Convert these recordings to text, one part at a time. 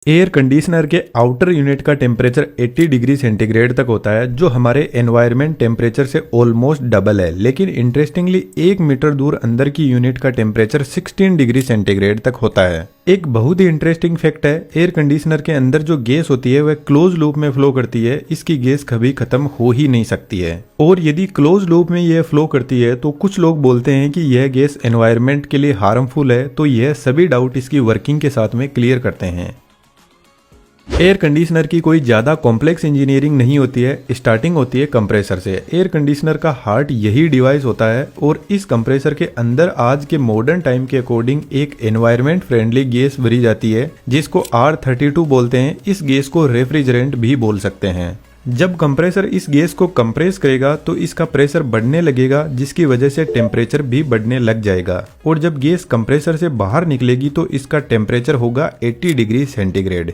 Air conditioner के outer unit का temperature 80 degree centigrade तक होता है, जो हमारे एनवायरनमेंट टेम्परेचर से ऑलमोस्ट डबल है। लेकिन इंटरेस्टिंगली 1 मीटर दूर अंदर की यूनिट का टेम्परेचर 16 डिग्री सेंटीग्रेड तक होता है। एक बहुत ही इंटरेस्टिंग फैक्ट है, एयर कंडीशनर के अंदर जो गैस होती है वह क्लोज लूप में फ्लो करती है। इसकी गैस कभी खत्म हो ही नहीं सकती है, और यदि क्लोज लूप में यह फ्लो करती है तो कुछ लोग बोलते हैं कि यह गैस एनवायरनमेंट के लिए हार्मफुल है। तो यह सभी डाउट इसकी वर्किंग के साथ में क्लियर करते हैं। एयर कंडीशनर की कोई ज़्यादा कॉम्प्लेक्स इंजीनियरिंग नहीं होती है, स्टार्टिंग होती है कंप्रेसर से। एयर कंडीशनर का हार्ट यही डिवाइस होता है, और इस कंप्रेसर के अंदर आज के मॉडर्न टाइम के अकॉर्डिंग एक एनवायरनमेंट फ्रेंडली गैस भरी जाती है, जिसको R32 बोलते हैं। इस गैस को रेफ्रिजरेंट भी बोल सकते हैं। जब कंप्रेसर इस गैस को कंप्रेस करेगा तो इसका प्रेशर बढ़ने लगेगा, जिसकी वजह से टेम्परेचर भी बढ़ने लग जाएगा। और जब गैस कंप्रेसर से बाहर निकलेगी तो इसका टेम्परेचर होगा 80 डिग्री सेंटीग्रेड।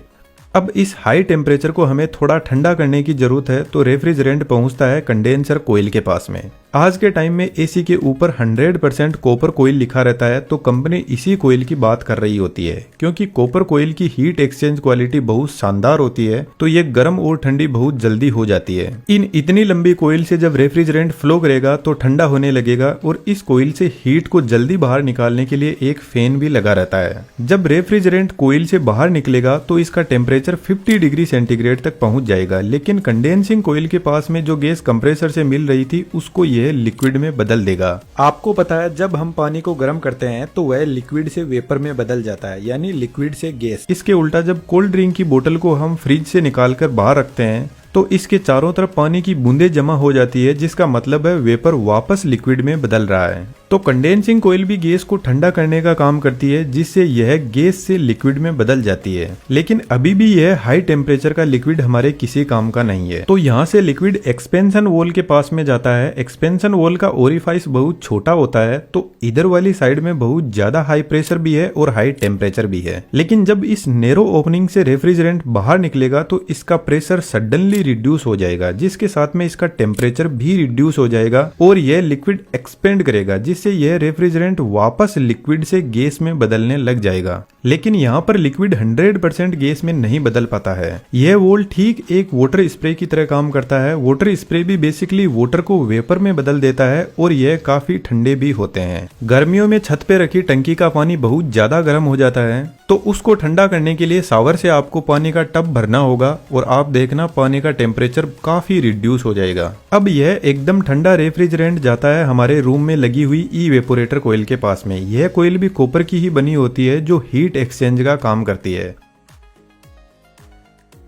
अब इस हाई टेम्परेचर को हमें थोड़ा ठंडा करने की जरूरत है, तो रेफ्रिजरेंट पहुंचता है कंडेंसर कोयल के पास में। आज के टाइम में एसी के ऊपर 100% कॉपर कोयल लिखा रहता है, तो कंपनी इसी कोयल की बात कर रही होती है, क्योंकि कॉपर कोयल की हीट एक्सचेंज क्वालिटी बहुत शानदार होती है, तो ये गर्म और ठंडी बहुत जल्दी हो जाती है। इन इतनी लंबी कोयल से जब रेफ्रिजरेंट फ्लो करेगा तो ठंडा होने लगेगा, और इस कोयल से हीट को जल्दी बाहर निकालने के लिए एक फैन भी लगा रहता है। जब रेफ्रिजरेंट कोयल से बाहर निकलेगा तो इसका टेम्परेचर 50 डिग्री सेंटीग्रेड तक पहुंच जाएगा। लेकिन कंडेंसिंग कोयल के पास में जो गैस कंप्रेसर से मिल रही थी उसको यह लिक्विड में बदल देगा। आपको पता है, जब हम पानी को गर्म करते हैं तो वह लिक्विड से वेपर में बदल जाता है, यानी लिक्विड से गैस। इसके उल्टा जब कोल्ड ड्रिंक की बोतल को हम फ्रिज से निकालकर बाहर रखते हैं तो इसके चारों तरफ पानी की बूंदें जमा हो जाती है, जिसका मतलब है वेपर वापस लिक्विड में बदल रहा है। तो कंडेंसिंग कोयल भी गैस को ठंडा करने का काम करती है, जिससे यह गैस से लिक्विड में बदल जाती है। लेकिन अभी भी यह हाई टेम्परेचर का लिक्विड हमारे किसी काम का नहीं है। तो यहाँ से लिक्विड एक्सपेंशन वॉल के पास में जाता है। एक्सपेंशन वॉल का ओरिफाइस बहुत छोटा होता है, तो इधर वाली साइड में बहुत ज्यादा हाई प्रेशर भी है और हाई टेम्परेचर भी है। लेकिन जब इस नैरो ओपनिंग से रेफ्रिजरेंट बाहर निकलेगा तो इसका प्रेशर सडनली रिड्यूस हो जाएगा, जिसके साथ में इसका टेम्परेचर भी रिड्यूस हो जाएगा, और यह लिक्विड एक्सपेंड करेगा, जिससे यह रेफ्रिजरेंट वापस लिक्विड से गैस में बदलने लग जाएगा। लेकिन यहाँ पर लिक्विड 100% गैस में नहीं बदल पाता है। यह वॉल ठीक एक वाटर स्प्रे की तरह काम करता है। वाटर स्प्रे भी बेसिकली वाटर को वेपर में बदल देता है, और यह काफी ठंडे भी होते हैं। गर्मियों में छत पे रखी टंकी का पानी बहुत ज्यादा गर्म हो जाता है, तो उसको ठंडा करने के लिए शावर से आपको पानी का टब भरना होगा, और आप देखना पानी का टेम्परेचर काफी रिड्यूस हो जाएगा। अब यह एकदम ठंडा रेफ्रिजरेंट जाता है हमारे रूम में लगी हुई इवेपोरेटर कोयल के पास में। यह कोयल भी कॉपर की ही बनी होती है, जो हीट एक्सचेंज का काम करती है।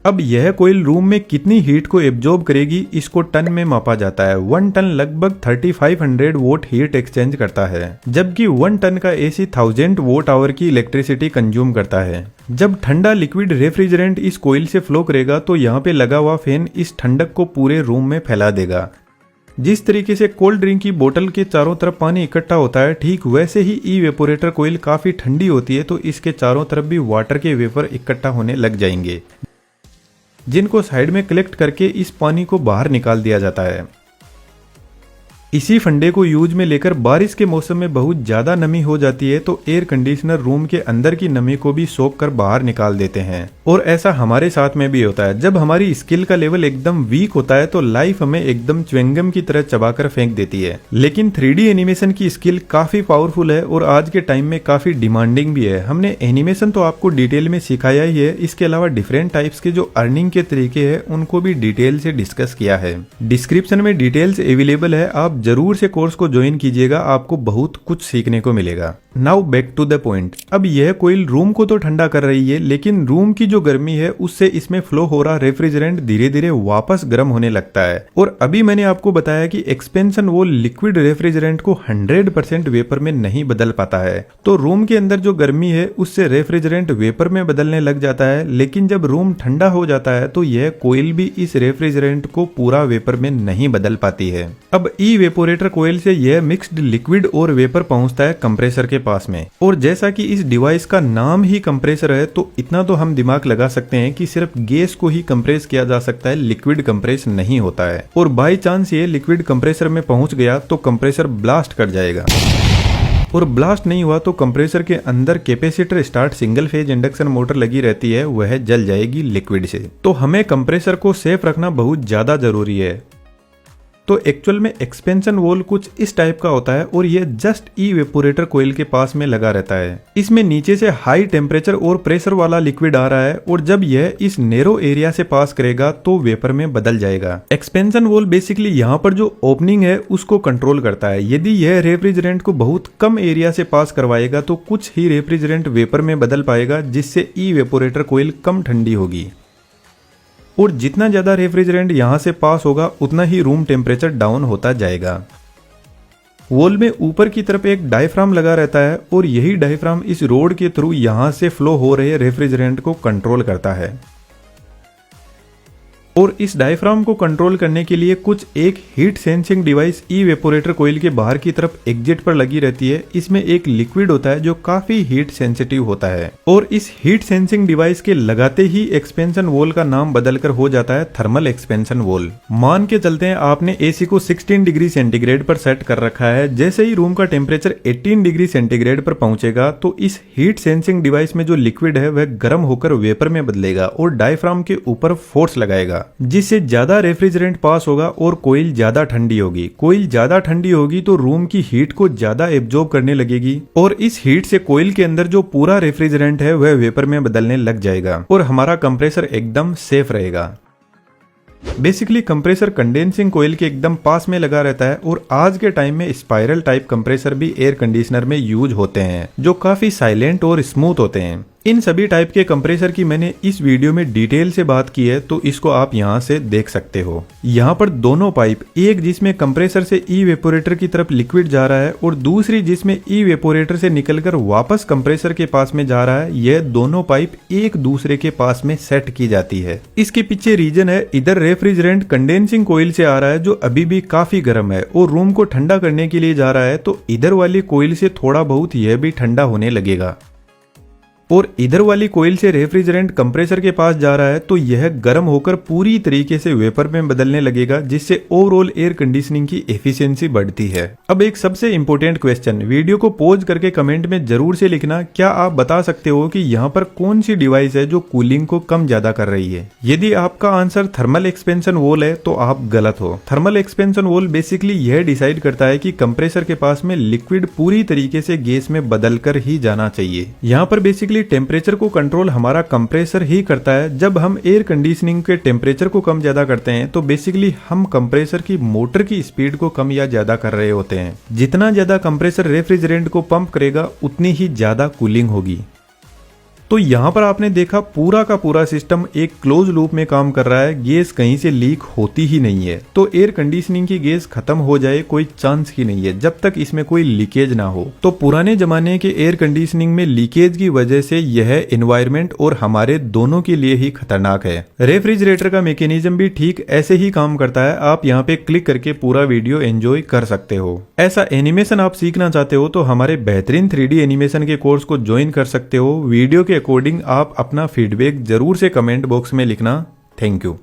अब यह कोयल रूम में कितनी हीट को एब्जॉर्ब करेगी, इसको टन में मापा जाता है। 1 टन लगभग 3500 वोट हीट एक्सचेंज करता है, जबकि 1 टन का एसी 1000 वोट आवर की इलेक्ट्रिसिटी कंज्यूम करता है। जब ठंडा लिक्विड रेफ्रिजरेंट इस कोयल से फ्लो करेगा तो यहाँ पे लगा हुआ फैन इस ठंडक को पूरे रूम में फैला देगा। जिस तरीके से कोल्ड ड्रिंक की बोतल के चारों तरफ पानी इकट्ठा होता है, ठीक वैसे ही इवेपोरेटर कोयल काफी ठंडी होती है, तो इसके चारों तरफ भी वाटर के वेपर इकट्ठा होने लग जाएंगे, जिनको साइड में कलेक्ट करके इस पानी को बाहर निकाल दिया जाता है। इसी फंडे को यूज में लेकर बारिश के मौसम में बहुत ज्यादा नमी हो जाती है, तो एयर कंडीशनर रूम के अंदर की नमी को भी सोख कर बाहर निकाल देते हैं। और ऐसा हमारे साथ में भी होता है। जब हमारी स्किल का लेवल एकदम वीक होता है तो लाइफ हमें एकदम च्युइंगम की तरह चबाकर फेंक देती है। लेकिन 3D एनिमेशन की स्किल काफी पावरफुल है, और आज के टाइम में काफी डिमांडिंग भी है। हमने एनिमेशन तो आपको डिटेल में सिखाया ही है, इसके अलावा डिफरेंट टाइप्स के जो अर्निंग के तरीके हैं उनको भी डिटेल से डिस्कस किया है। डिस्क्रिप्शन में डिटेल्स अवेलेबल है, आप जरूर से कोर्स को ज्वाइन कीजिएगा, आपको बहुत कुछ सीखने को मिलेगा। Now back to the point. अब यह कोयल रूम को तो ठंडा कर रही है, लेकिन रूम की जो गर्मी है उससे इसमें फ्लो हो रहा रेफ्रिजरेंट धीरे धीरे वापस गर्म होने लगता है। और अभी मैंने आपको बताया कि एक्सपेंशन वॉल लिक्विड रेफ्रिजरेंट को 100% वेपर में नहीं बदल पाता है, तो रूम के अंदर जो गर्मी है उससे रेफ्रिजरेंट वेपर में बदलने लग जाता है। लेकिन जब रूम ठंडा हो जाता है तो यह कोयल भी इस रेफ्रिजरेंट को पूरा वेपर में नहीं बदल पाती है। अब इवेपोरेटर कोयल से यह मिक्स्ड लिक्विड और वेपर पहुंचता है कंप्रेसर के पास में। और जैसा कि इस डिवाइस का नाम ही कंप्रेसर है, तो इतना तो हम दिमाग लगा सकते हैं कि सिर्फ गैस को ही कंप्रेस किया जा सकता है, लिक्विड कंप्रेस नहीं होता है। और बाय चांस ये लिक्विड कंप्रेसर में पहुंच गया तो कंप्रेसर ब्लास्ट कर जाएगा। और ब्लास्ट नहीं हुआ तो कंप्रेसर के अंदर capacitor start single phase induction motor लगी रहती है, वह जल जाएगी लिक्विड से। तो हमें कंप्रेसर को सेफ रखना बहुत ज्यादा जरूरी है। तो एक्चुअल में एक्सपेंशन वॉल्व कुछ इस टाइप का होता है और यह जस्ट इवेपोरेटर कोइल के पास में लगा रहता है। इसमें नीचे से हाई टेम्परेचर और प्रेशर वाला लिक्विड आ रहा है और जब यह इस नैरो एरिया से पास करेगा तो वेपर में बदल जाएगा। एक्सपेंशन वॉल्व बेसिकली यहाँ पर जो ओपनिंग है उसको कंट्रोल करता है। यदि यह रेफ्रिजरेंट को बहुत कम एरिया से पास करवाएगा तो कुछ ही रेफ्रिजरेंट वेपर में बदल पाएगा, जिससे इवेपोरेटर कोइल कम ठंडी होगी और जितना ज्यादा रेफ्रिजरेंट यहां से पास होगा उतना ही रूम टेम्परेचर डाउन होता जाएगा। वॉल में ऊपर की तरफ एक डायफ्राम लगा रहता है और यही डायफ्राम इस रोड के थ्रू यहां से फ्लो हो रहे रेफ्रिजरेंट को कंट्रोल करता है। और इस डायफ्राम को कंट्रोल करने के लिए कुछ एक heat sensing device evaporator coil के बाहर की तरफ एग्जिट पर लगी रहती है। इसमें एक लिक्विड होता है जो काफी हीट सेंसिटिव होता है और इस हीट सेंसिंग डिवाइस के लगाते ही एक्सपेंशन वॉल्व का नाम बदलकर हो जाता है थर्मल एक्सपेंशन वॉल्व। मान के चलते हैं आपने एसी को 16 डिग्री सेंटीग्रेड पर सेट कर रखा है। जैसे ही रूम का टेम्परेचर 18 डिग्री सेंटीग्रेड पर पहुंचेगा तो इस हीट सेंसिंग डिवाइस में जो लिक्विड है वह गर्म होकर वेपर में बदलेगा और डायफ्राम के ऊपर फोर्स लगाएगा, जिससे ज्यादा रेफ्रिजरेंट पास होगा और कोइल ज्यादा ठंडी होगी। कोइल ज्यादा ठंडी होगी तो रूम की हीट को ज्यादा एब्जॉर्ब करने लगेगी और इस हीट से कोइल के अंदर जो पूरा रेफ्रिजरेंट है वह वेपर में बदलने लग जाएगा और हमारा कंप्रेसर एकदम सेफ रहेगा। बेसिकली कंप्रेसर कंडेंसिंग कोइल के एकदम पास में लगा रहता है और आज के टाइम में स्पाइरल टाइप कंप्रेसर भी एयर कंडीशनर में यूज होते हैं जो काफी साइलेंट और स्मूथ होते हैं। इन सभी टाइप के कंप्रेसर की मैंने इस वीडियो में डिटेल से बात की है, तो इसको आप यहाँ से देख सकते हो। यहाँ पर दोनों पाइप, एक जिसमें कंप्रेसर से इवेपोरेटर की तरफ लिक्विड जा रहा है और दूसरी जिसमें इवेपोरेटर से निकलकर वापस कंप्रेसर के पास में जा रहा है, यह दोनों पाइप एक दूसरे के पास में सेट की जाती है। इसके पीछे रीजन है, इधर रेफ्रिजरेंट कंडेंसिंग कोइल से आ रहा है जो अभी भी काफी गर्म है और रूम को ठंडा करने के लिए जा रहा है, तो इधर वाली कोइल से थोड़ा बहुत यह भी ठंडा होने लगेगा और इधर वाली कोइल से रेफ्रिजरेंट कंप्रेसर के पास जा रहा है तो यह गर्म होकर पूरी तरीके से वेपर में बदलने लगेगा, जिससे ओवरऑल एयर कंडीशनिंग की एफिशिएंसी बढ़ती है। अब एक सबसे इंपॉर्टेंट क्वेश्चन, वीडियो को पॉज करके कमेंट में जरूर से लिखना, क्या आप बता सकते हो कि यहाँ पर कौन सी डिवाइस है जो कूलिंग को कम ज्यादा कर रही है? यदि आपका आंसर थर्मल एक्सपेंशन वॉल्व है तो आप गलत हो। थर्मल एक्सपेंशन वॉल्व बेसिकली यह डिसाइड करता है कि कंप्रेसर के पास में लिक्विड पूरी तरीके से गैस में बदल कर ही जाना चाहिए। यहाँ पर बेसिकली टेम्परेचर को कंट्रोल हमारा कंप्रेसर ही करता है। जब हम एयर कंडीशनिंग के टेम्परेचर को कम ज्यादा करते हैं तो बेसिकली हम कंप्रेसर की मोटर की स्पीड को कम या ज्यादा कर रहे होते हैं। जितना ज्यादा कंप्रेसर रेफ्रिजरेंट को पंप करेगा उतनी ही ज्यादा कूलिंग होगी। तो यहाँ पर आपने देखा पूरा का पूरा सिस्टम एक क्लोज लूप में काम कर रहा है, गैस कहीं से लीक होती ही नहीं है। तो एयर कंडीशनिंग की गैस खत्म हो जाए कोई चांस ही नहीं है जब तक इसमें कोई लीकेज ना हो। तो पुराने जमाने के एयर कंडीशनिंग में लीकेज की वजह से यह एनवायरमेंट और हमारे दोनों के लिए ही खतरनाक है। रेफ्रिजरेटर का मैकेनिज्म भी ठीक ऐसे ही काम करता है। आप यहाँ पे क्लिक करके पूरा वीडियो एंजॉय कर सकते हो। ऐसा एनिमेशन आप सीखना चाहते हो तो हमारे बेहतरीन 3D एनिमेशन के कोर्स को ज्वाइन कर सकते हो। वीडियो के अकॉर्डिंग आप अपना फीडबैक जरूर से कमेंट बॉक्स में लिखना। Thank you.